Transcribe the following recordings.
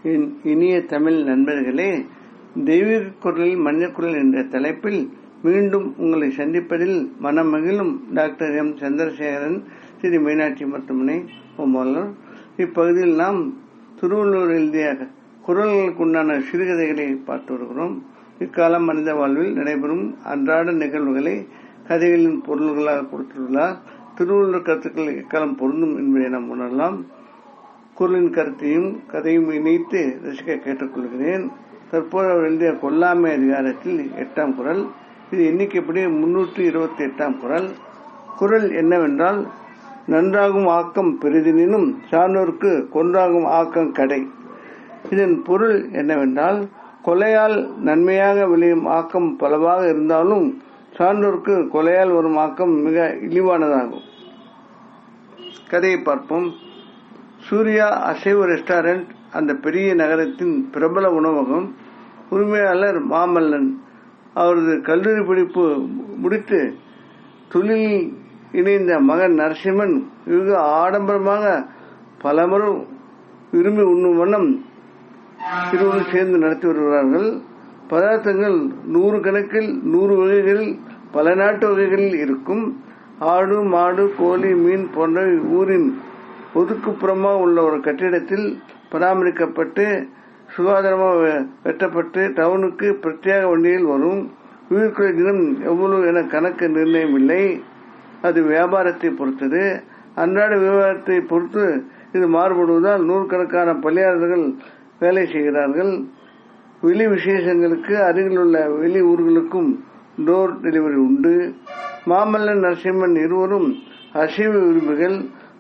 என் இனிய தமிழ் நண்பர்களே, தெய்வீக குரலில் மஞ்சக்குரல் என்ற தலைப்பில் மீண்டும் உங்களை சந்திப்பதில் மனம் மகிழும் டாக்டர் எம் சந்திரசேகரன், ஸ்ரீ மீனாட்சி மருத்துவமனை, ஓமலூர். இப்பகுதியில் நாம் திருவள்ளுவர் எழுதிய குரல்களுக்குண்டான சிறுகதைகளை பார்த்து வருகிறோம். இக்காலம் மனித வாழ்வில் நடைபெறும் அன்றாட நிகழ்வுகளை கதைகளின் பொருள்களாக கொடுத்துள்ளார். திருவள்ளுவர் கருத்துக்கள் இக்காலம் பொருந்தும் என்பதை நாம் உணரலாம். குரலின் கருத்தையும் கதையும் இணைத்து ரசிக்க கேட்டுக்கொள்கிறேன். தற்போது அவர் எழுதிய கொல்லாமை அதிகாரத்தில் 8ஆம் குரல். இது எண்ணிக்கைப்படி 328ஆம் குரல். குரல் என்னவென்றால், நன்றாகும் ஆக்கம் பெரிதினும் சான்றோருக்கு கொன்றாகும் ஆக்கம் கடை. இதன் பொருள் என்னவென்றால், கொலையால் நன்மையாக விளையும் ஆக்கம் பலவாக இருந்தாலும் சான்றோருக்கு கொலையால் வரும் ஆக்கம் மிக இழிவானதாகும். கதையை பார்ப்போம். சூர்யா அசைவ ரெஸ்டாரண்ட் அந்த பெரிய நகரத்தின் பிரபல உணவகம். உரிமையாளர் மாமல்லன். அவரது கல்லூரி படிப்பு முடித்து தொழிலில் இணைந்த மகன் நரசிம்மன் வெகு ஆடம்பரமாக பலமுறை விரும்பி உண்ணும் வண்ணம் இருவரும் சேர்ந்து நடத்தி வருகிறார்கள். பதார்த்தங்கள் 100 கணக்கில் 100 வகைகளில் பல நாட்டு வகைகளில் இருக்கும். ஆடு, மாடு, கோழி, மீன் போன்றவை ஊரின் ஒதுக்குப்புறமாக உள்ள ஒரு கட்டிடத்தில் பராமரிக்கப்பட்டு சுகாதாரமாக வெட்டப்பட்டு டவுனுக்கு பிரத்யேக வண்டியில் வரும். உயிர்கொலை தினம் எவ்வளவு என கணக்கு நிர்ணயம் இல்லை. அது வியாபாரத்தை பொறுத்தது. அன்றாட வியாபாரத்தை பொறுத்து இது மாறுபடுவதால் நூறுக்கணக்கான பணியாளர்கள் வேலை செய்கிறார்கள். வெளி விசேஷங்களுக்கு அருகில் உள்ள வெளி ஊர்களுக்கும் டோர் டெலிவரி உண்டு. மாமல்லன், நரசிம்மன் இருவரும் அசைவ விரும்பிகள்.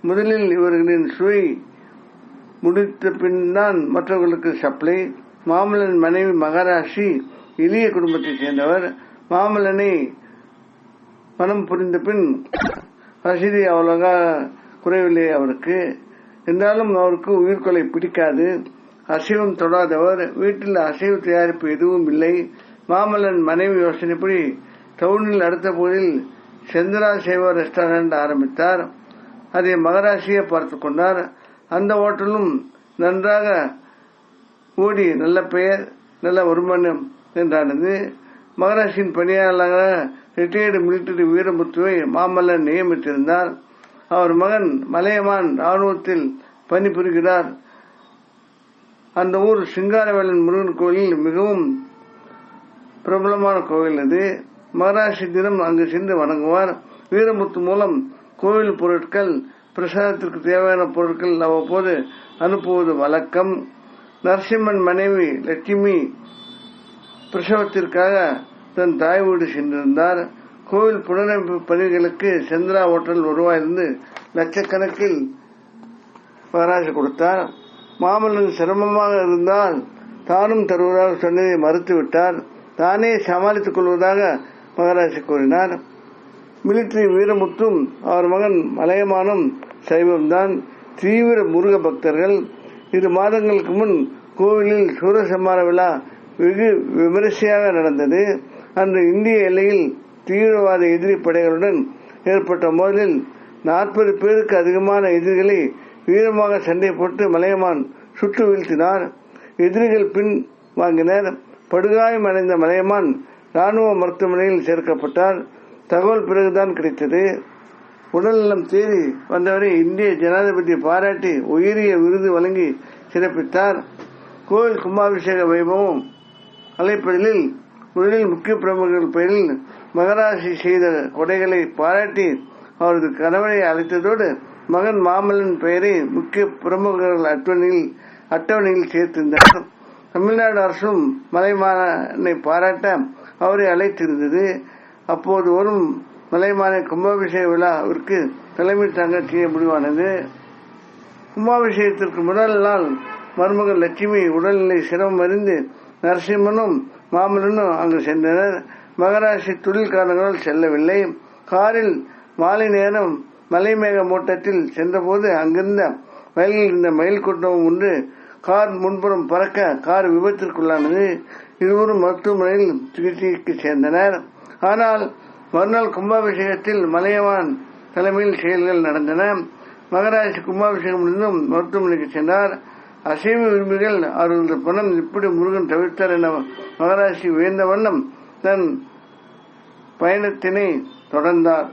முதலில் இவர்களின் சுவை முடித்த பின் தான் மற்றவர்களுக்கு சப்ளை. மாமல்லன் மனைவி மகாராசி எளிய குடும்பத்தை சேர்ந்தவர். மாமல்லனை மனம் புரிந்த பின் வசதி அவ்வளவா குறைவில்லை அவருக்கு. என்றாலும் அவருக்கு உயிர்கொலை பிடிக்காது. அசைவம் தொடாதவர். வீட்டில் அசைவ தயாரிப்பு எதுவும் இல்லை. மாமல்லன் மனைவி யோசனைப்படி டவுனில் அடுத்த போதில் சந்திரா சேவா ரெஸ்டாரண்ட் ஆரம்பித்தார். அதை மகராசியை பார்த்து கொண்டார். அந்த ஹோட்டலும் நன்றாக ஓடி நல்ல பெயர், நல்ல வருமானம் என்றானது. மகராசியின் பணியாளராக ரிட்டையர்டு மிலிட்டரி வீரமுத்துவை மாமல்லன் நியமித்திருந்தார். அவர் மகன் மலையமான் ராணுவத்தில் பணிபுரிகிறார். அந்த ஊர் சிங்காரவேலன் முருகன் கோயில் மிகவும் பிரபலமான கோவில் அது. மகராசி தினம் அங்கு சென்று வணங்குவார். வீரமுத்து மூலம் கோவில் பொருட்கள், பிரசாதத்திற்கு தேவையான பொருட்கள் அவ்வப்போது அனுப்புவது வழக்கம். நரசிம்மன் மனைவி லட்சுமி பிரசவத்திற்காக தன் தாய் வீடு சென்றிருந்தார். கோவில் புனரமைப்பு பணிகளுக்கு சந்திரா ஹோட்டல் உருவாயிருந்து லட்சக்கணக்கில் மகராசி கொடுத்தார். மாமல்லன் சிரமமாக இருந்தால் தானும் தருவதாக சொன்னதை மறுத்துவிட்டார். தானே சமாளித்துக் கொள்வதாக மகராசி கூறினார். மிலிட்டரி வீரமுத்தும் அவர் மகன் மலையமானும் சைவம்தான். தீவிர முருக பக்தர்கள். 2 மாதங்களுக்கு முன் கோவிலில் சூரசம்மார விழா வெகு விமரிசையாக நடந்தது. அன்று இந்திய எல்லையில் தீவிரவாத எதிரி படைகளுடன் ஏற்பட்ட மோதலில் 40 பேருக்கு அதிகமான எதிரிகளை வீரமாக சண்டை போட்டு மலையமான் சுட்டு வீழ்த்தினார். எதிரிகள் பின் வாங்கினர். படுகாயம் அடைந்த மலையமான் ராணுவ மருத்துவமனையில் சேர்க்கப்பட்டார். தகவல் பிறகுதான் கிடைத்தது. உடல்நலம் தேடி வந்தவரை இந்திய ஜனாதிபதி பாராட்டி உயரிய விருது வழங்கி சிறப்பித்தார். கோவில் கும்பாபிஷேக வைபவம் அழைப்பதில் முதலில் முக்கிய பிரமுகர்கள் பெயரில் மகராசி செய்த கொடைகளை பாராட்டி அவரது கணவரை அழைத்ததோடு மகன் மாமல்லன் பெயரை முக்கிய பிரமுகர்கள் அட்டவணையில் சேர்த்திருந்தார். தமிழ்நாடு அரசும் மலைமானை பாராட்ட அவரை அழைத்திருந்தது. அப்போது வரும் மலைமானை கும்பாபிஷேக விழாவிற்கு தலைமை தாங்க செய்ய முடிவானது. கும்பாபிஷேகத்திற்கு முதல் நாள் மருமகள் லட்சுமி உடல்நிலை சிரமம் அறிந்து நரசிம்மனும் மாமல்லனும் அங்கு சென்றனர். மகராசி தொழில் காரணங்களால் செல்லவில்லை. காரில் மாலை நேரம் மலைமேக மூட்டத்தில் சென்றபோது அங்கிருந்த வயலில் இருந்த மயில் கூட்டம் ஒன்று கார் முன்புறம் பறக்க கார் விபத்திற்குள்ளானது. இருவரும் மருத்துவமனையில் சிகிச்சைக்கு சேர்ந்தனர். ஆனால் மறுநாள் கும்பாபிஷேகத்தில் மலையமான் தலைமையில் செயல்கள் நடந்தன. மகராசி கும்பாபிஷேகம் முடிந்தும் மருத்துவமனைக்கு சென்றார். அசைவ விரும்பிகள் அவர்களது பணம் இப்படி முருகன் தவிர்த்தார் என மகராசி உயர்ந்த வண்ணம் தன் பயணத்தினை தொடர்ந்தார்,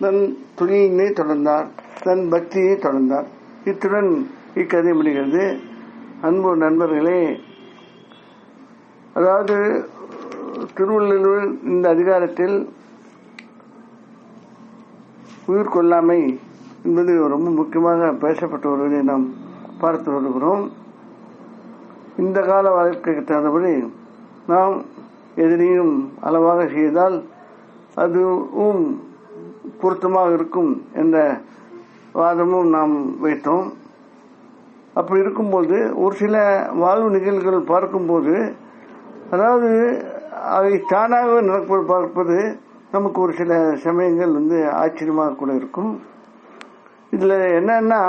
தன் தொழிலினை தொடர்ந்தார், தன் பக்தியை தொடர்ந்தார். இத்துடன் இக்கதை முடிகிறது. அன்பு நண்பர்களே, அதாவது திருவள்ளுவர் இந்த அதிகாரத்தில் உயிர் கொள்ளாமை என்பது ரொம்ப முக்கியமாக பேசப்பட்டு வருவதை நாம் பார்த்து வருகிறோம். இந்த கால வாழ்க்கைக்கு தகுந்தபடி நாம் எதனையும் அளவாக செய்தால் அதுவும் பொருத்தமாக இருக்கும் என்ற வாதமும் நாம் வைத்தோம். அப்படி இருக்கும்போது ஒரு சில வாழ்வு நிகழ்வுகள் பார்க்கும்போது, அதாவது அவை தானாக நடப்பது பார்ப்பது நமக்கு ஒரு சில சமயங்கள் ஆச்சரியமாக கூட இருக்கும். இதில் என்னன்னா,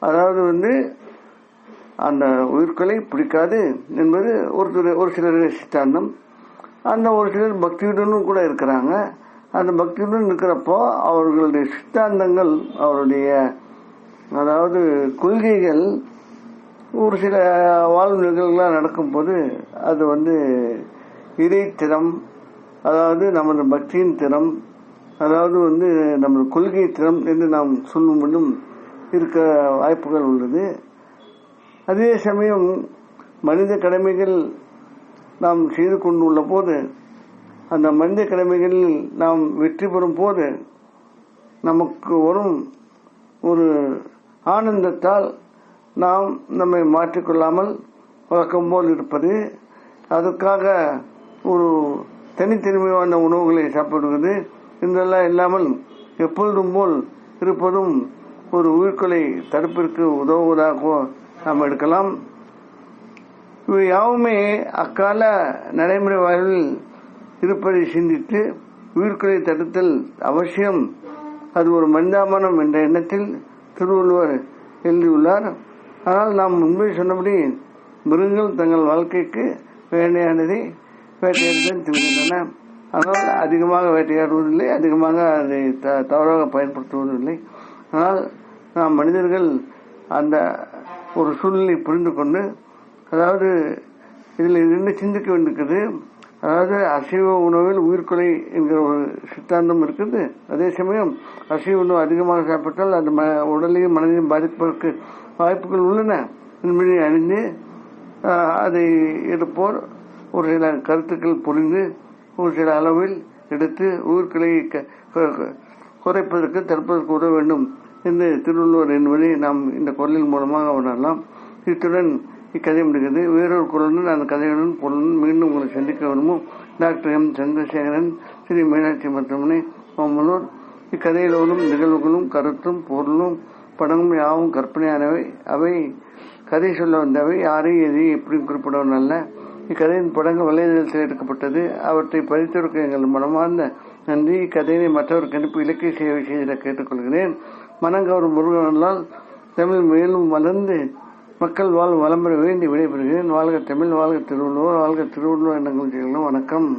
அதாவது அந்த உயிர்களை பிடிக்காது என்பது ஒரு சிலர் சித்தாந்தம். அந்த ஒரு சிலர் பக்தியுடனும் கூட இருக்கிறாங்க. அந்த பக்தியுடன் இருக்கிறப்போ அவர்களுடைய சித்தாந்தங்கள், அவருடைய அதாவது கொள்கைகள் ஒரு சில வாழ்வு நிகழ்வுகளாக நடக்கும்போது அது இறை திறம், அதாவது நமது பக்தியின் திறம், அதாவது நமது கொள்கை திறம் என்று நாம் சொல்லும் மட்டும் இருக்க வாய்ப்புகள் உள்ளது. அதே சமயம் மனித கடமைகள் நாம் செய்து கொண்டுள்ள போது, அந்த மனித கடமைகளில் நாம் வெற்றி பெறும் போது நமக்கு வரும் ஒரு ஆனந்தத்தால் நாம் நம்மை மாற்றிக்கொள்ளாமல் வழக்கம் போல் இருப்பது, அதற்காக ஒரு தனித்தன்மையான உணவுகளை சாப்பிடுவது என்றெல்லாம் இல்லாமல் எப்பொழுதும் போல் இருப்பதும் ஒரு உயிர்கொலை தடுப்பிற்கு உதவுவதாக நாம் எடுக்கலாம். இவை யாவுமே அக்கால நடைமுறை வாழ்வில் இருப்பதை சிந்தித்து உயிர்கொலை தடுத்தல் அவசியம், அது ஒரு மனிதாபனம் என்ற எண்ணத்தில் திருவள்ளுவர் எழுதியுள்ளார். ஆனால் நாம் முன்பே சொன்னபடி மிருகங்கள் தங்கள் வாழ்க்கைக்கு வேட்டையானதை வேட்டையாடுதான் தின்கின்றன. ஆனால் அதிகமாக வேட்டையாடுவதில்லை, அதிகமாக அதை தவறாக பயன்படுத்துவதில்லை. ஆனால் நாம் மனிதர்கள் அந்த ஒரு சூழ்நிலை புரிந்து கொண்டு, அதாவது இதில் இருந்து சிந்திக்க வேண்டியிருக்குது. அதாவது அசைவ உணவில் உயிர்கொலை என்கிற ஒரு சித்தாந்தம் இருக்குது. அதே சமயம் அசைவ உணவு அதிகமாக சாப்பிட்டால் அது உடலையும் மனதையும் பாதிப்பதற்கு வாய்ப்புகள் உள்ளன என்பதை அறிந்து அதை எடுப்போர் ஒரு சில கருத்துக்கள் புரிந்து ஒரு சில அளவில் எடுத்து உயிர்களை குறைப்பதற்கு தடுப்பதற்கு உதவ வேண்டும் என்று திருவள்ளுவர் என்பதை நாம் இந்த குரலின் மூலமாக உணரலாம். இத்துடன் இக்கதை முடிகிறது. வேறொரு குரலுடன் அந்த கதையுடன் பொருளுடன் மீண்டும் உங்களை சந்திக்க விரும்பும் டாக்டர் எம் சந்திரசேகரன், ஸ்ரீ மீனாட்சி மருத்துவமனை, ஓமலூர். இக்கதையிலும் நிகழ்வுகளும் கருத்தும் பொருளும் படமும் யாவும் கற்பனையானவை. அவை கதை சொல்ல வந்தவை, யாரையும் எதையும் எப்படியும் குறிப்பிடவும் அல்ல. இக்கதையின் படங்கள் வலைதளத்தில் எடுக்கப்பட்டது. அவற்றை பதித்திருக்க எங்கள் மனமார்ந்த நன்றி. இக்கதையை மற்றவருக்கு அனுப்பி இலக்கிய சேவை செய்திட கேட்டுக்கொள்கிறேன். மனங்கவரும் முருகனால் தமிழ் மேலும் வளர்ந்து மக்கள் வளம் பெற வேண்டி விடைபெறுகிறேன். வாழ்க தமிழ், வாழ்க திருவள்ளுவர், வாழ்க திருவள்ளுவர் எண்ணங்கள். வணக்கம்.